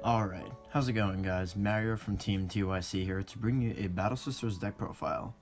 Alright, how's it going guys? Mario from Team TYC here to bring you a Battle Sisters deck profile.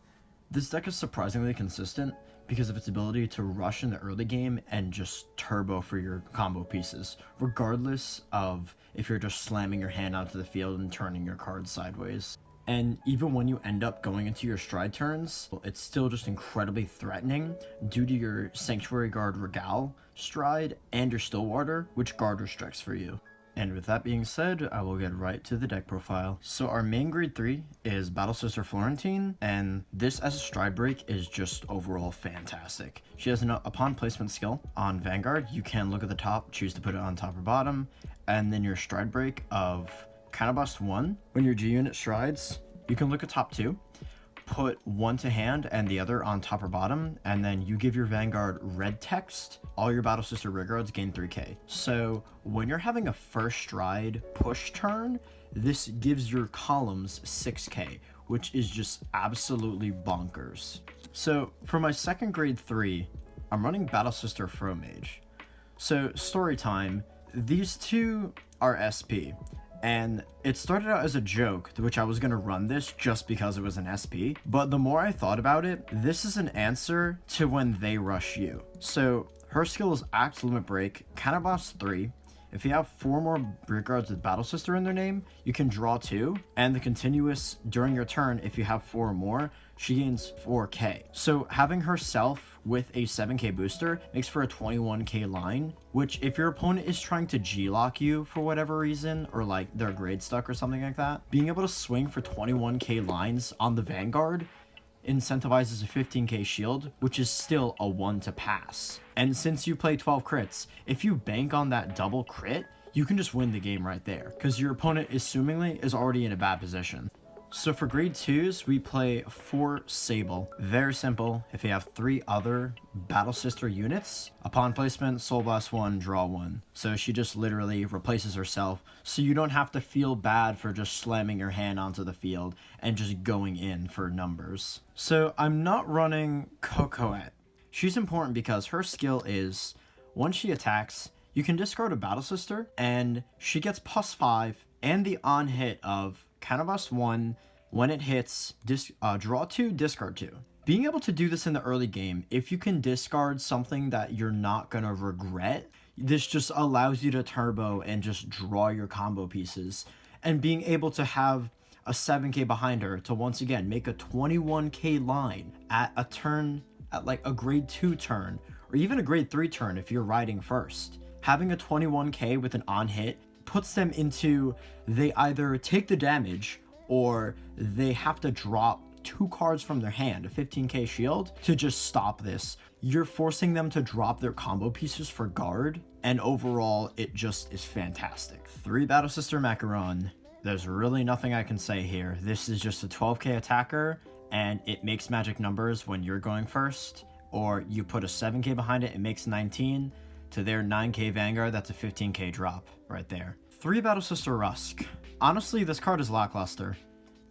This deck is surprisingly consistent because of its ability to rush in the early game and just turbo for your combo pieces, regardless of if you're just slamming your hand onto the field and turning your cards sideways. And even when you end up going into your stride turns, it's still just incredibly threatening due to your Sanctuary Guard Regale stride and your Stillwater, which guard restricts for you. And with that being said, I will get right to the deck profile. So our main grade 3 is Battle Sister Florentine, and this as a stride break is just overall fantastic. She has an upon placement skill on Vangurd. You can look at the top, choose to put it on top or bottom, and then your stride break of Counterblast 1. When your G unit strides, you can look at top 2, put one to hand and the other on top or bottom, and then you give your Vanguard red text. All your Battle Sister Rearguards gain 3k. So when you're having a first stride push turn, this gives your columns 6k, which is just absolutely bonkers. So for my second grade 3, I'm running Battle Sister Fromage. So story time, these two are SP. And it started out as a joke, which I was going to run this just because it was an SP. But the more I thought about it, this is an answer to when they rush you. So her skill is Act Limit Break, Counterblast 3. If you have 4 more Rearguards with Battle Sister in their name, you can draw 2. And the continuous during your turn, if you have 4 or more, she gains 4k. So having herself with a 7k booster makes for a 21k line, which if your opponent is trying to G-lock you for whatever reason, or like they're grade stuck or something like that, being able to swing for 21k lines on the Vanguard incentivizes a 15k shield, which is still a 1 to pass. And since you play 12 crits, if you bank on that double crit, you can just win the game right there, because your opponent assumingly is already in a bad position. So for grade 2s, we play 4 Sable. Very simple. If you have 3 other Battle Sister units, upon placement, Soul Blast 1, draw 1. So she just literally replaces herself, so you don't have to feel bad for just slamming your hand onto the field and just going in for numbers. So I'm not running Cocoette. She's important because her skill is, once she attacks, you can discard a Battle Sister, and she gets +5 and the on hit of Counterblast 1, when it hits, draw 2, discard 2. Being able to do this in the early game, if you can discard something that you're not going to regret, this just allows you to turbo and just draw your combo pieces. And being able to have a 7k behind her to once again make a 21k line at a turn, at like a grade 2 turn, or even a grade 3 turn if you're riding first. Having a 21k with an on hit puts them into, they either take the damage or they have to drop 2 cards from their hand, a 15k shield, to just stop this. You're forcing them to drop their combo pieces for guard, and overall it just is fantastic. 3 Battle Sister Macaron. There's really nothing I can say here. This is just a 12k attacker, and it makes magic numbers when you're going first, or you put a 7k behind it, it makes 19. To their 9k Vanguard, that's a 15k drop right there. 3 Battle Sister Rusk. Honestly, this card is lackluster.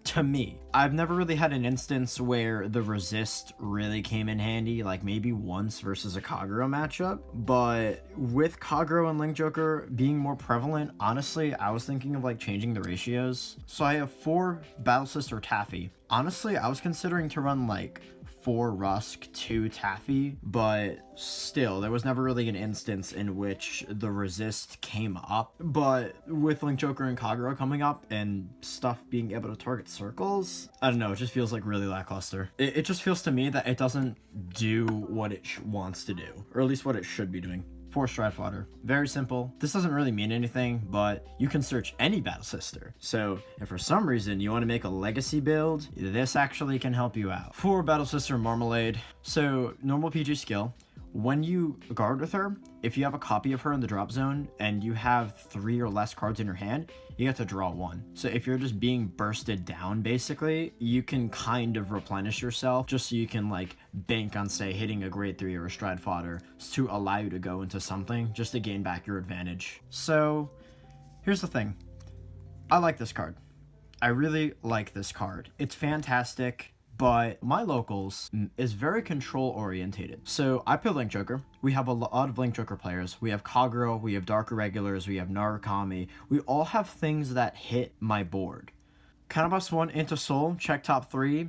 To me. I've never really had an instance where the resist really came in handy, like maybe once versus a Kagero matchup, but with Kagero and Link Joker being more prevalent, honestly, I was thinking of like changing the ratios. So I have 4 Battle Sister Taffy. Honestly, I was considering to run like 4 Rusk, 2 Taffy, but still, there was never really an instance in which the resist came up. But with Link Joker and Kagero coming up and stuff being able to target circles, I don't know, it just feels like really lackluster. It just feels to me that it doesn't do what it wants to do, or at least what it should be doing. 4 strifewater. Very simple. This doesn't really mean anything, but you can search any Battle Sister. So if for some reason you want to make a legacy build, this actually can help you out. 4 Battle Sister Marmalade. So normal PG skill. When you guard with her, if you have a copy of her in the drop zone and you have 3 or less cards in your hand, you get to draw 1. So if you're just being bursted down, basically, you can kind of replenish yourself just so you can like bank on, say, hitting a grade 3 or a stride fodder to allow you to go into something just to gain back your advantage. So here's the thing. I like this card. I really like this card. It's fantastic. But my locals is very control orientated. So I play Link Joker. We have a lot of Link Joker players. We have Kagero, we have Dark Irregulars, we have Narukami. We all have things that hit my board. Counterblast 1 into Soul, check top 3,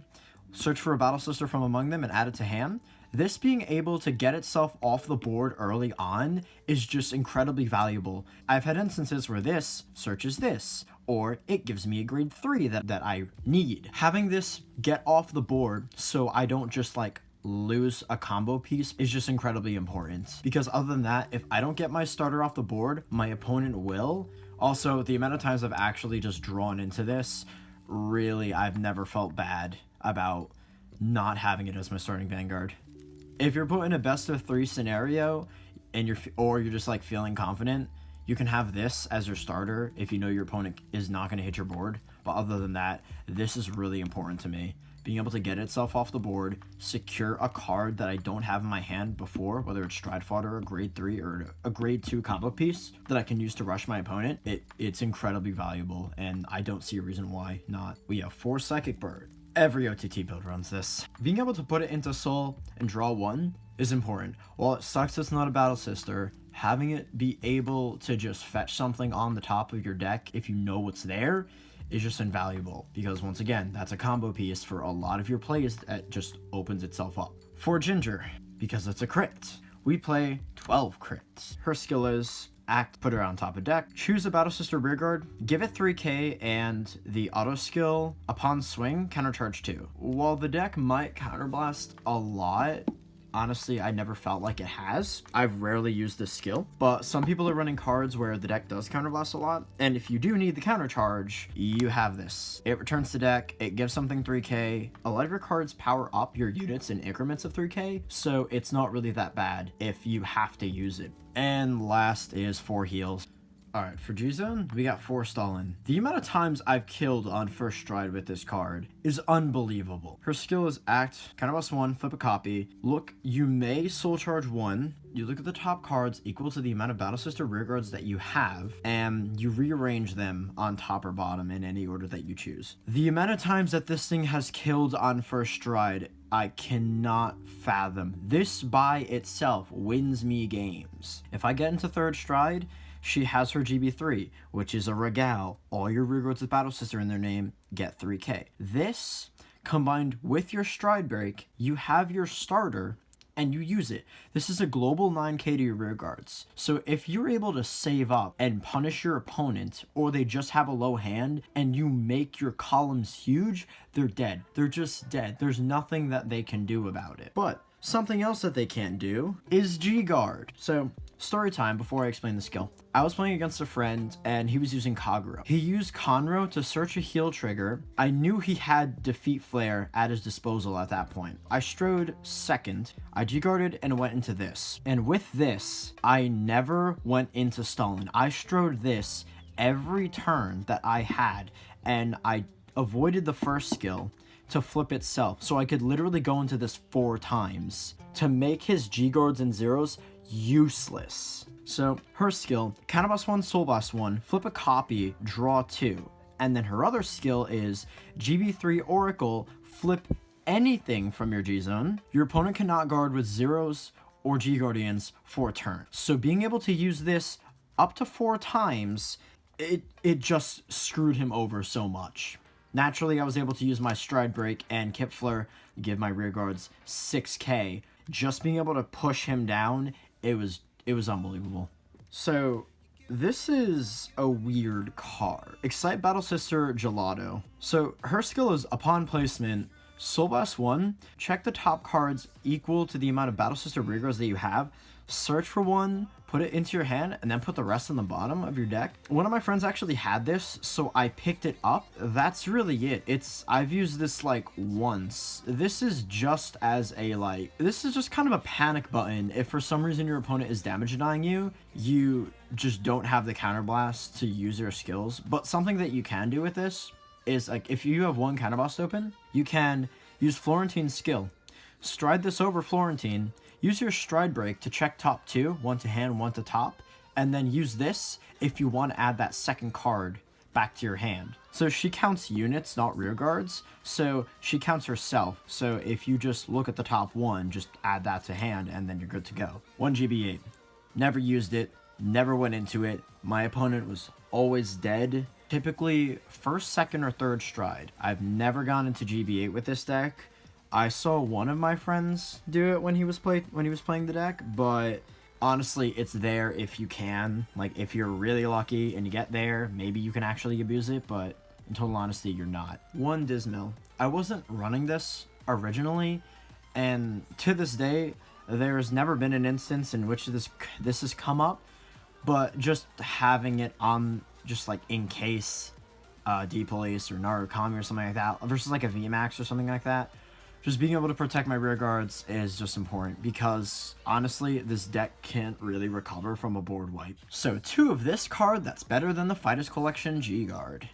search for a Battle Sister from among them and add it to hand. This being able to get itself off the board early on is just incredibly valuable. I've had instances where this searches this, or it gives me a grade 3 that I need. Having this get off the board so I don't just like lose a combo piece is just incredibly important. Because other than that, if I don't get my starter off the board, my opponent will. Also, the amount of times I've actually just drawn into this, really, I've never felt bad about not having it as my starting Vanguard. If you're put in a best of 3 scenario and you're just like feeling confident, you can have this as your starter if you know your opponent is not going to hit your board. But other than that, this is really important to me. Being able to get itself off the board, secure a card that I don't have in my hand before, whether it's strifewater, a grade 3 or a grade 2 combo piece that I can use to rush my opponent, it's incredibly valuable, and I don't see a reason why not. We have 4 Psychic Bird. Every OTT build runs this. Being able to put it into Soul and draw 1 is important. While it sucks it's not a Battle Sister, having it be able to just fetch something on the top of your deck if you know what's there is just invaluable. Because once again, that's a combo piece for a lot of your plays that just opens itself up. For Ginger, because it's a crit, we play 12 crits. Her skill is act, put her on top of deck, choose a Battle Sister Rearguard, give it 3k, and the auto skill, upon swing, countercharge 2. While the deck might counterblast a lot, honestly, I never felt like it has. I've rarely used this skill, but some people are running cards where the deck does counterblast a lot, and if you do need the countercharge, you have this. It returns to deck, it gives something 3k. A lot of your cards power up your units in increments of 3k, so it's not really that bad if you have to use it. And last is 4 heals. Alright, for G-Zone, we got 4 Stalin. The amount of times I've killed on first stride with this card is unbelievable. Her skill is act, counterblast 1, flip a copy. Look, you may soul charge 1. You look at the top cards equal to the amount of Battle Sister Rearguards that you have, and you rearrange them on top or bottom in any order that you choose. The amount of times that this thing has killed on first stride, I cannot fathom. This by itself wins me games. If I get into third stride, she has her GB3, which is a Regale. All your rearguards with Battle Sister in their name get 3k. This, combined with your stride break, you have your starter and you use it. This is a global 9k to your rearguards. So if you're able to save up and punish your opponent, or they just have a low hand and you make your columns huge, they're dead. They're just dead. There's nothing that they can do about it. But something else that they can't do is G-Guard. So, story time before I explain the skill. I was playing against a friend and he was using Kagero. He used Conro to search a heal trigger. I knew he had Defeat Flare at his disposal at that point. I strode second, I G-guarded and went into this. And with this, I never went into Stalin. I strode this every turn that I had, and I avoided the first skill to flip itself, so I could literally go into this 4 times to make his G-guards and zeros useless. So her skill, counterblast 1, soul blast 1, flip a copy, draw 2. And then her other skill is GB3 Oracle, flip anything from your G-Zone. Your opponent cannot guard with zeros or G-Guardians for a turn. So being able to use this up to 4 times, it just screwed him over so much. Naturally, I was able to use my stride break and Kip Flare, give my rearguards 6k. Just being able to push him down, it was unbelievable. So this is a weird card. Excite Battle Sister Gelato. So her skill is upon placement, Soul Blast 1, check the top cards equal to the amount of Battle Sister rearguards that you have, search for 1, put it into your hand, and then put the rest on the bottom of your deck. One of my friends actually had this, so I picked it up. That's really it. I've used this like once. This is just as a this is just kind of a panic button. If for some reason your opponent is damage denying you, you just don't have the counterblast to use your skills. But something that you can do with this is, like, if you have 1 counterblast open, you can use Florentine's skill. Stride this over Florentine, use your stride break to check top 2, 1 to hand, 1 to top, and then use this if you want to add that second card back to your hand. So she counts units, not rear guards. So she counts herself. So if you just look at the top one, just add that to hand and then you're good to go. 1 GB8. Never used it, never went into it. My opponent was always dead. Typically first, second, or third stride. I've never gone into GB8 with this deck. I saw one of my friends do it when he was playing the deck, but honestly, it's there if you can. Like, if you're really lucky and you get there, maybe you can actually abuse it, but in total honesty, you're not. 1 Dismill. I wasn't running this originally, and to this day, there's never been an instance in which this has come up, but just having it on, just like in case D-Police or Narukami or something like that, versus like a VMAX or something like that, just being able to protect my rear guards is just important, because honestly, this deck can't really recover from a board wipe. So 2 of this card that's better than the Fighters Collection G-Guard.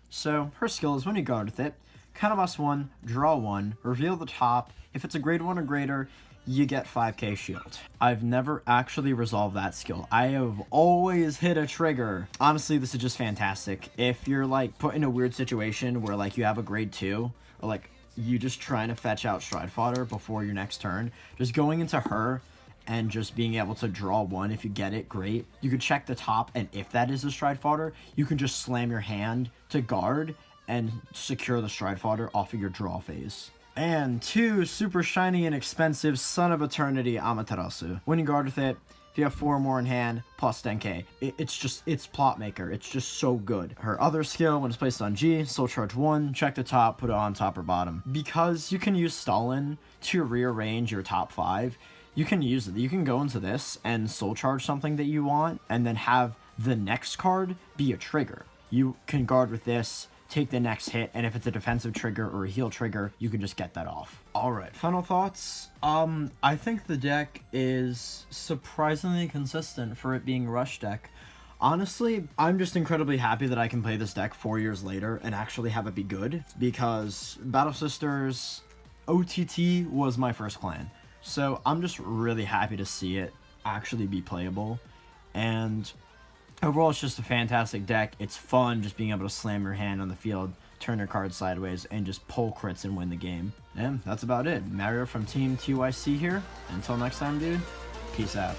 So her skill is when you guard with it, counterblast 1, draw 1, reveal the top. If it's a grade 1 or greater, you get 5k shield. I've never actually resolved that skill. I have always hit a trigger. Honestly, this is just fantastic. If you're like put in a weird situation where like you have a grade 2, or like you just trying to fetch out stride fodder before your next turn, just going into her and just being able to draw 1, if you get it, great. You could check the top, and if that is a stride fodder, you can just slam your hand to guard and secure the stride fodder off of your draw phase. And 2 super shiny and expensive Son of Eternity Amaterasu. When you guard with it, if you have 4 or more in hand, plus 10k. It's plot maker. It's just so good. Her other skill, when it's placed on G, soul charge 1, check the top, put it on top or bottom. Because you can use Stalin to rearrange your top 5, you can use it. You can go into this and soul charge something that you want, and then have the next card be a trigger. You can guard with this, take the next hit, and if it's a defensive trigger or a heal trigger, you can just get that off. Alright, final thoughts. I think the deck is surprisingly consistent for it being a rush deck. Honestly, I'm just incredibly happy that I can play this deck 4 years later and actually have it be good, because Battle Sisters OTT was my first clan. So I'm just really happy to see it actually be playable, and overall, it's just a fantastic deck. It's fun just being able to slam your hand on the field, turn your cards sideways, and just pull crits and win the game. And that's about it. Mario from Team TYC here. Until next time, dude, peace out.